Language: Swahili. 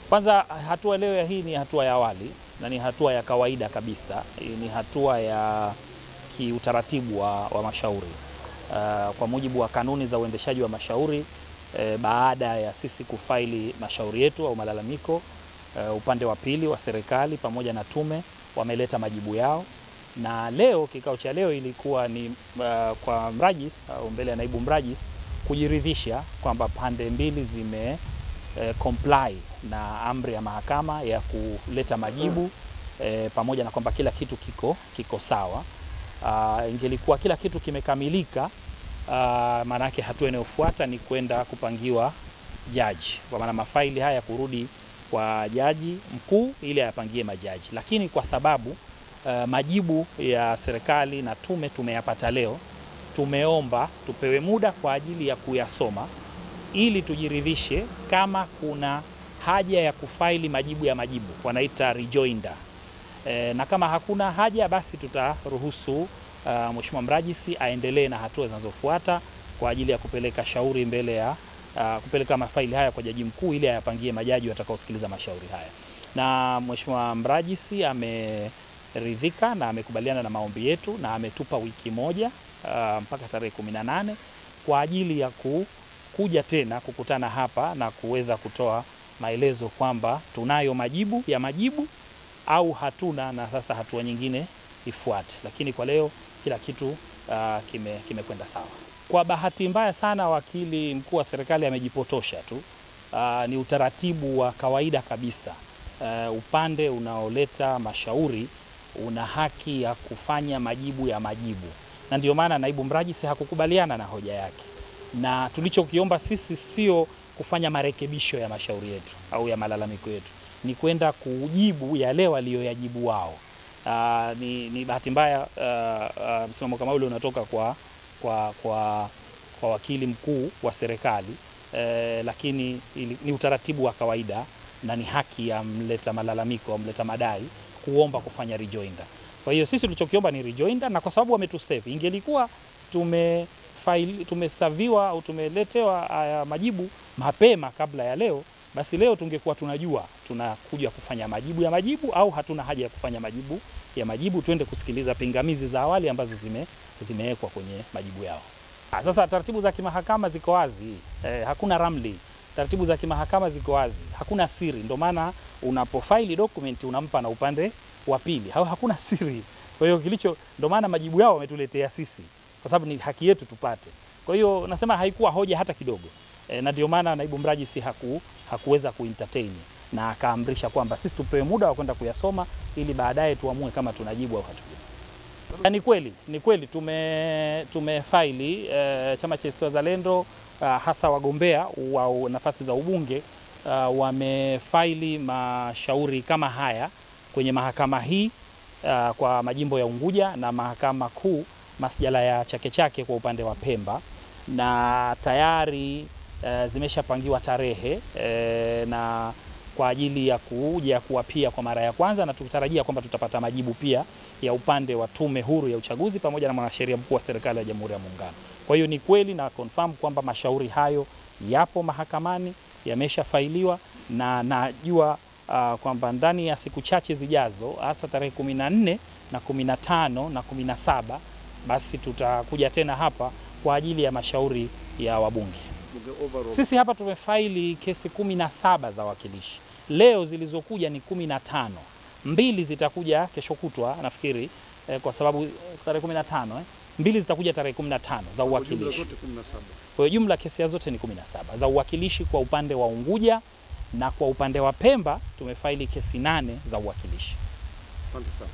Kwanza hatua leo ya hii ni hatua ya awali na ni hatua ya kawaida kabisa. Ni hatua ya kiutaratibu wa mashauri. Kwa mujibu wa kanuni za uendeshaji wa mashauri, baada ya sisi kufaili mashauri yetu au malalamiko, upande wa pili wa serikali pamoja na tume wameleta majibu yao, na leo kikao cha leo ilikuwa ni kwa mrajis au mbele ya naibu mrajis kujiridhisha kwamba pande mbili zime comply na amri ya mahakama ya kuleta majibu, pamoja na kwamba kila kitu kiko sawa. Ingelikuwa kila kitu kimekamilika, maana yake hatua inayofuata ni kwenda kupangiwa jaji, kwa maana mafaili haya kurudi kwa jaji mkuu ili ayapangie majaji. Lakini kwa sababu majibu ya serikali na tume tumeyapata leo, tumeomba tupewe muda kwa ajili ya kuyasoma ili tujiridhishe kama kuna haja ya kufaili majibu ya majibu, wanaita rejoinder. Na kama hakuna haja, basi tutaruhusu Mheshimiwa Mrajisi aendelee na hatua zinazofuata kwa ajili ya kupeleka shauri mbele ya kupeleka mafaili haya kwa jaji mkuu ili ayapangie majaji watakaosikiliza mashauri haya. Na Mheshimiwa Mrajisi ameridhika na amekubaliana na maombi yetu na ametupa wiki moja mpaka tarehe 18 kwa ajili ya kuja tena kukutana hapa na kuweza kutoa maelezo kwamba tunayo majibu ya majibu au hatuna, na sasa hatua nyingine ifuate. Lakini kwa leo kila kitu kimekwenda sawa. Kwa bahati mbaya sana, wakili mkuu wa serikali amejipotosha tu. Ni utaratibu wa kawaida kabisa. Upande unaoleta mashauri una haki ya kufanya majibu ya majibu, na ndio maana naibu mrajisi hakukubaliana na hoja yake, na tulichokiomba sisi sio kufanya marekebisho ya mashauri yetu au ya malalamiko yetu, ni kwenda kujibu yale walioyajibu wao. Ni bahati mbaya msimamo kama ule unatoka kwa wakili mkuu wa serikali, lakini ni utaratibu wa kawaida na ni haki ya mleta malalamiko au mleta madai kuomba kufanya rejoinder. Kwa hiyo sisi tulichokiomba ni rejoinder, na kwa sababu wametusave, ingelikuwa tumesaviwa au tumeletewa majibu mapema kabla ya leo, basi leo tungekuwa tunajua tunakuja kufanya majibu ya majibu au hatuna haja ya kufanya majibu ya majibu, tuende kusikiliza pingamizi za awali ambazo zimewekwa kwenye majibu yao. Sasa taratibu za kimahakama ziko wazi, hakuna ramli. Taratibu za kimahakama ziko wazi, hakuna siri. Ndio maana unapofaili document unampa na upande wa pili, hakuna siri. Kwa hiyo ndio maana majibu yao wametuletea sisi, kwa sababu ni haki yetu tupate. Kwa hiyo nasema haikuwa hoja hata kidogo, na ndio maana naibu mrajisi hakuweza kuentertain na akaamrisha kwamba sisi tupewe muda wa kwenda kuyasoma ili baadaye tuamue kama tunajibu au hatujibu. Ni kweli tumefaili chama cha ACT Wazalendo, hasa wagombea wa nafasi za ubunge wamefaili mashauri kama haya kwenye mahakama hii kwa majimbo ya Unguja na mahakama kuu masjala ya Chake Chake kwa upande wa Pemba, na tayari zimeshapangiwa tarehe na kwa ajili ya kuja kuwapia kwa mara ya kwanza, na tukitarajia kwamba tutapata majibu pia ya upande wa Tume Huru ya Uchaguzi pamoja na Mwanasheria Mkuu wa Serikali ya Jamhuri ya Muungano. Kwa hiyo ni kweli na confirm kwamba mashauri hayo yapo mahakamani, yameshafailiwa, na najua kwamba ndani ya siku chache zijazo, hasa tarehe 14 na 15 na 17, basi tutakuja tena hapa kwa ajili ya mashauri ya wabunge. Sisi hapa tumefaili kesi 17 za wakilishi. Leo zilizokuja ni 15. 2 zitakuja kesho kutwa nafikiri, kwa sababu tarehe 15 2 zitakuja tarehe 15 za uwakilishi. Kwa hiyo jumla kesi zote ni 17 za uwakilishi kwa upande wa Unguja, na kwa upande wa Pemba tumefaili kesi 8 za uwakilishi. Asante sana.